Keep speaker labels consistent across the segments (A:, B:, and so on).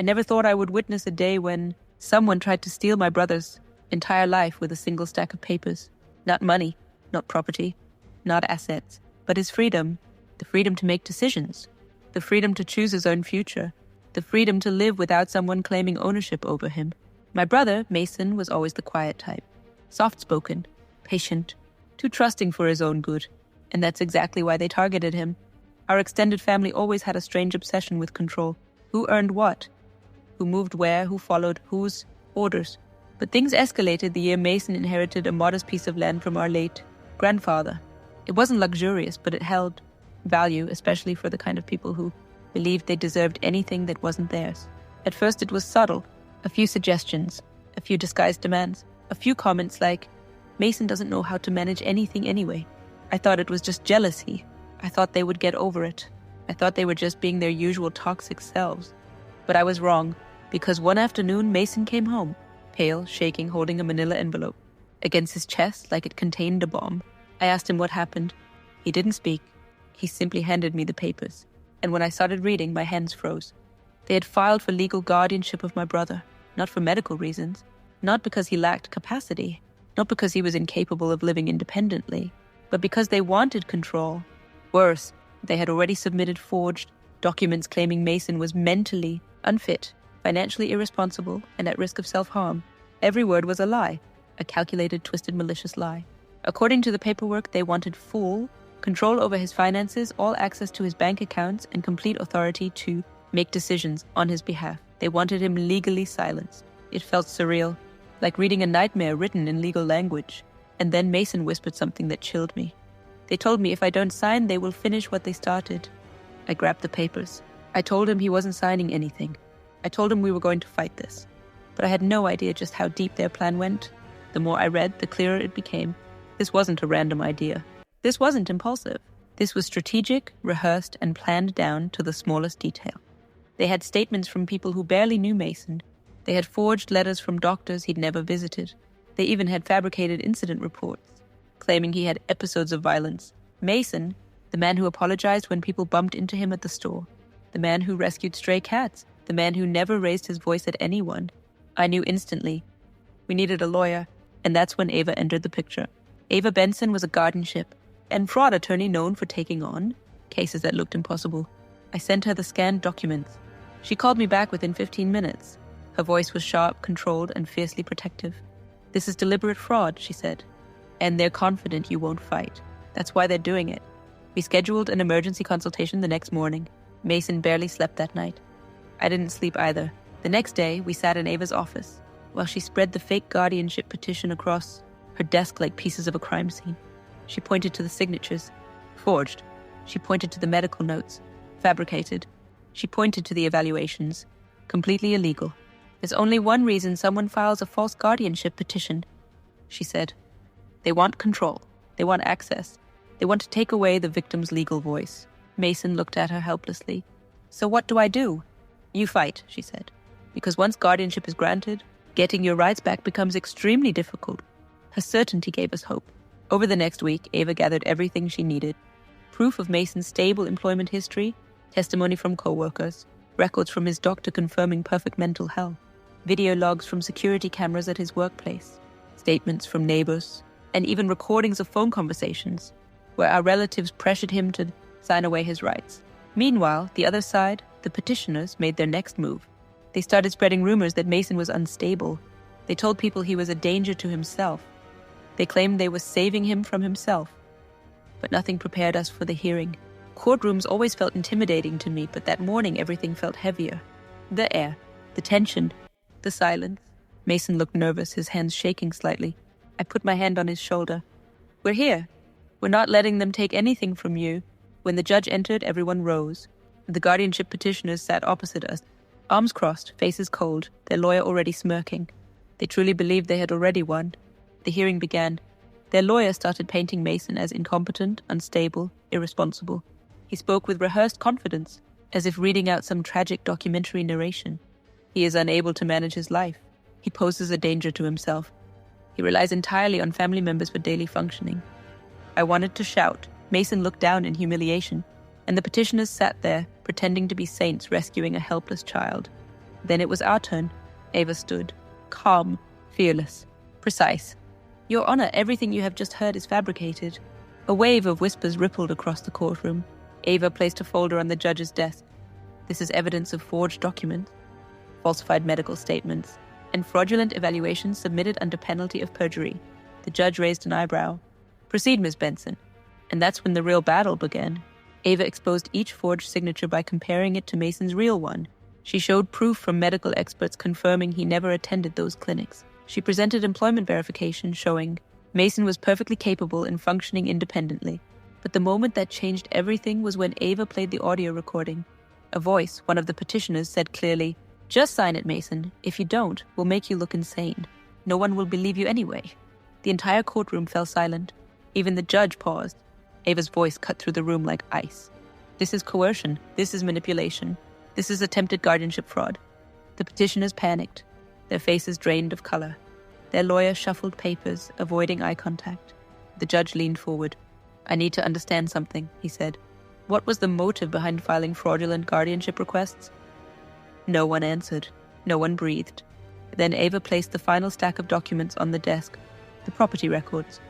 A: I never thought I would witness a day when someone tried to steal my brother's entire life with a single stack of papers. Not money, not property, not assets, but his freedom. The freedom to make decisions. The freedom to choose his own future. The freedom to live without someone claiming ownership over him. My brother, Mason, was always the quiet type. Soft-spoken, patient, too trusting for his own good. And that's exactly why they targeted him. Our extended family always had a strange obsession with control. Who earned what? Who moved where? Who followed whose orders? But things escalated the year Mason inherited a modest piece of land from our late grandfather. It wasn't luxurious, but it held value, especially for the kind of people who believed they deserved anything that wasn't theirs. At first it was subtle. A few suggestions, a few disguised demands, a few comments like, Mason doesn't know how to manage anything anyway. I thought it was just jealousy. I thought they would get over it. I thought they were just being their usual toxic selves. But I was wrong, because one afternoon Mason came home, pale, shaking, holding a manila envelope against his chest like it contained a bomb. I asked him what happened. He didn't speak. He simply handed me the papers. And when I started reading, my hands froze. They had filed for legal guardianship of my brother, not for medical reasons, not because he lacked capacity, not because he was incapable of living independently, but because they wanted control. Worse, they had already submitted forged documents claiming Mason was mentally unfit, financially irresponsible, and at risk of self-harm. Every word was a lie, a calculated, twisted, malicious lie. According to the paperwork, they wanted full control over his finances, all access to his bank accounts, and complete authority to make decisions on his behalf. They wanted him legally silenced. It felt surreal, like reading a nightmare written in legal language. And then Mason whispered something that chilled me. They told me if I don't sign, they will finish what they started. I grabbed the papers. I told him he wasn't signing anything. I told him we were going to fight this. But I had no idea just how deep their plan went. The more I read, the clearer it became. This wasn't a random idea. This wasn't impulsive. This was strategic, rehearsed, and planned down to the smallest detail. They had statements from people who barely knew Mason. They had forged letters from doctors he'd never visited. They even had fabricated incident reports, claiming he had episodes of violence. Mason, the man who apologized when people bumped into him at the store, the man who rescued stray cats, the man who never raised his voice at anyone. I knew instantly. We needed a lawyer, and that's when Ava entered the picture. Ava Benson was a guardianship and fraud attorney known for taking on cases that looked impossible. I sent her the scanned documents. She called me back within 15 minutes. Her voice was sharp, controlled, and fiercely protective. This is deliberate fraud, she said. And they're confident you won't fight. That's why they're doing it. We scheduled an emergency consultation the next morning. Mason barely slept that night. I didn't sleep either. The next day, we sat in Ava's office while she spread the fake guardianship petition across her desk like pieces of a crime scene. She pointed to the signatures. Forged. She pointed to the medical notes. Fabricated. She pointed to the evaluations. Completely illegal. There's only one reason someone files a false guardianship petition, she said. They want control. They want access. They want to take away the victim's legal voice. Mason looked at her helplessly. So what do I do? You fight, she said. Because once guardianship is granted, getting your rights back becomes extremely difficult. Her certainty gave us hope. Over the next week, Ava gathered everything she needed. Proof of Mason's stable employment history, testimony from co-workers, records from his doctor confirming perfect mental health, video logs from security cameras at his workplace, statements from neighbors, and even recordings of phone conversations where our relatives pressured him to sign away his rights. Meanwhile, the other side, the petitioners, made their next move. They started spreading rumors that Mason was unstable. They told people he was a danger to himself. They claimed they were saving him from himself. But nothing prepared us for the hearing. Courtrooms always felt intimidating to me, but that morning everything felt heavier. The air, the tension, the silence. Mason looked nervous, his hands shaking slightly. I put my hand on his shoulder. We're here. We're not letting them take anything from you. When the judge entered, everyone rose. The guardianship petitioners sat opposite us, arms crossed, faces cold, their lawyer already smirking. They truly believed they had already won. The hearing began. Their lawyer started painting Mason as incompetent, unstable, irresponsible. He spoke with rehearsed confidence, as if reading out some tragic documentary narration. He is unable to manage his life. He poses a danger to himself. He relies entirely on family members for daily functioning. I wanted to shout. Mason looked down in humiliation, and the petitioners sat there, pretending to be saints rescuing a helpless child. Then it was our turn. Ava stood, calm, fearless, precise. Your Honor, everything you have just heard is fabricated. A wave of whispers rippled across the courtroom. Ava placed a folder on the judge's desk. This is evidence of forged documents, falsified medical statements, and fraudulent evaluations submitted under penalty of perjury. The judge raised an eyebrow. Proceed, Miss Benson. And that's when the real battle began. Ava exposed each forged signature by comparing it to Mason's real one. She showed proof from medical experts confirming he never attended those clinics. She presented employment verification showing Mason was perfectly capable and functioning independently. But the moment that changed everything was when Ava played the audio recording. A voice, one of the petitioners, said clearly, "Just sign it, Mason. If you don't, we'll make you look insane. No one will believe you anyway." The entire courtroom fell silent. Even the judge paused. Ava's voice cut through the room like ice. This is coercion. This is manipulation. This is attempted guardianship fraud. The petitioners panicked, their faces drained of color. Their lawyer shuffled papers, avoiding eye contact. The judge leaned forward. "I need to understand something," he said. "What was the motive behind filing fraudulent guardianship requests?" No one answered. No one breathed. Then Ava placed the final stack of documents on the desk, the property records.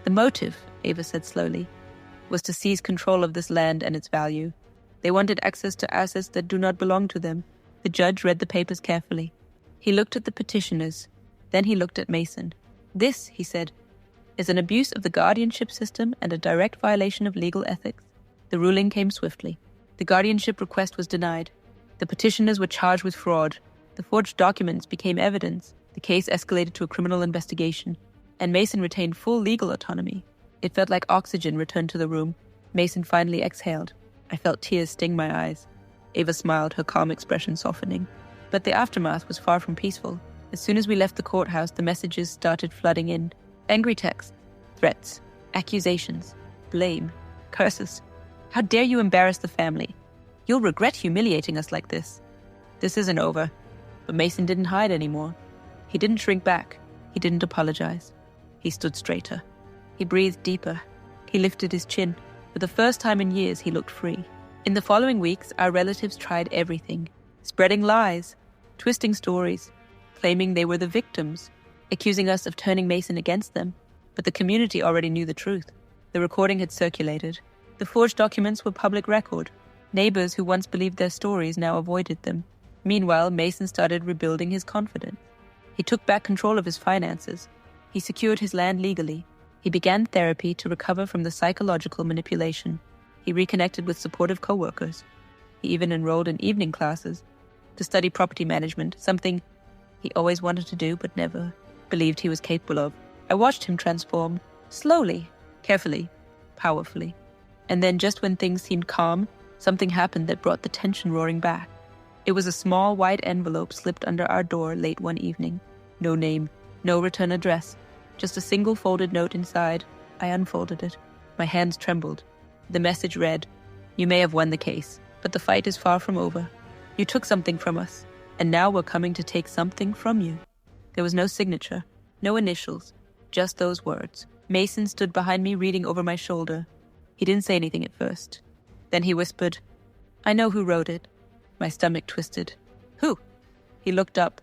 A: "The motive," Ava said slowly, "was to seize control of this land and its value. They wanted access to assets that do not belong to them." The judge read the papers carefully. He looked at the petitioners. Then he looked at Mason. "This," he said, "is an abuse of the guardianship system and a direct violation of legal ethics." The ruling came swiftly. The guardianship request was denied. The petitioners were charged with fraud. The forged documents became evidence. The case escalated to a criminal investigation, and Mason retained full legal autonomy. It felt like oxygen returned to the room. Mason finally exhaled. I felt tears sting my eyes. Ava smiled, her calm expression softening. But the aftermath was far from peaceful. As soon as we left the courthouse, the messages started flooding in. Angry texts, threats, accusations, blame, curses. "How dare you embarrass the family? You'll regret humiliating us like this." This isn't over. But Mason didn't hide anymore. He didn't shrink back. He didn't apologize. He stood straighter. He breathed deeper. He lifted his chin. For the first time in years, he looked free. In the following weeks, our relatives tried everything. Spreading lies, twisting stories, claiming they were the victims, accusing us of turning Mason against them. But the community already knew the truth. The recording had circulated. The forged documents were public record. Neighbors who once believed their stories now avoided them. Meanwhile, Mason started rebuilding his confidence. He took back control of his finances. He secured his land legally. He began therapy to recover from the psychological manipulation. He reconnected with supportive coworkers. He even enrolled in evening classes to study property management, something he always wanted to do but never believed he was capable of. I watched him transform, slowly, carefully, powerfully. And then just when things seemed calm, something happened that brought the tension roaring back. It was a small white envelope slipped under our door late one evening. No name, no return address, just a single folded note inside. I unfolded it. My hands trembled. The message read, "You may have won the case, but the fight is far from over. You took something from us, and now we're coming to take something from you." There was no signature, no initials, just those words. Mason stood behind me reading over my shoulder. He didn't say anything at first. Then he whispered, "I know who wrote it." My stomach twisted. "Who?" He looked up,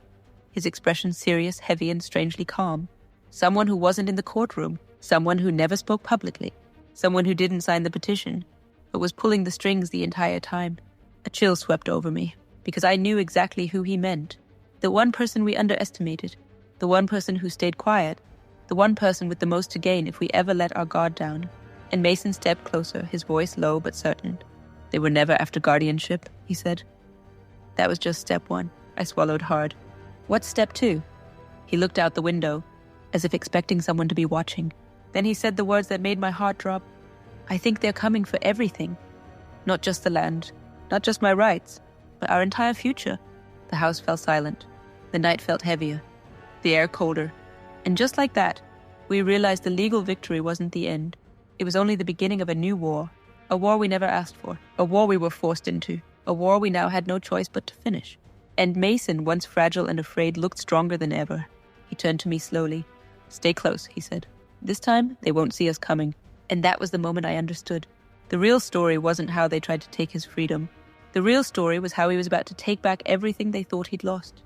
A: his expression serious, heavy, and strangely calm. Someone who wasn't in the courtroom, someone who never spoke publicly, someone who didn't sign the petition, but was pulling the strings the entire time. A chill swept over me, because I knew exactly who he meant. The one person we underestimated, the one person who stayed quiet, the one person with the most to gain if we ever let our guard down. And Mason stepped closer, his voice low but certain. "They were never after guardianship," he said. That was just step one. I swallowed hard. What's step two? He looked out the window, as if expecting someone to be watching. Then he said the words that made my heart drop. "I think they're coming for everything. Not just the land, not just my rights, but our entire future." The house fell silent. The night felt heavier, the air colder. And just like that, we realized the legal victory wasn't the end. It was only the beginning of a new war. A war we never asked for. A war we were forced into. A war we now had no choice but to finish. And Mason, once fragile and afraid, looked stronger than ever. He turned to me slowly. "Stay close," he said. "This time, they won't see us coming." And that was the moment I understood. The real story wasn't how they tried to take his freedom. The real story was how he was about to take back everything they thought he'd lost.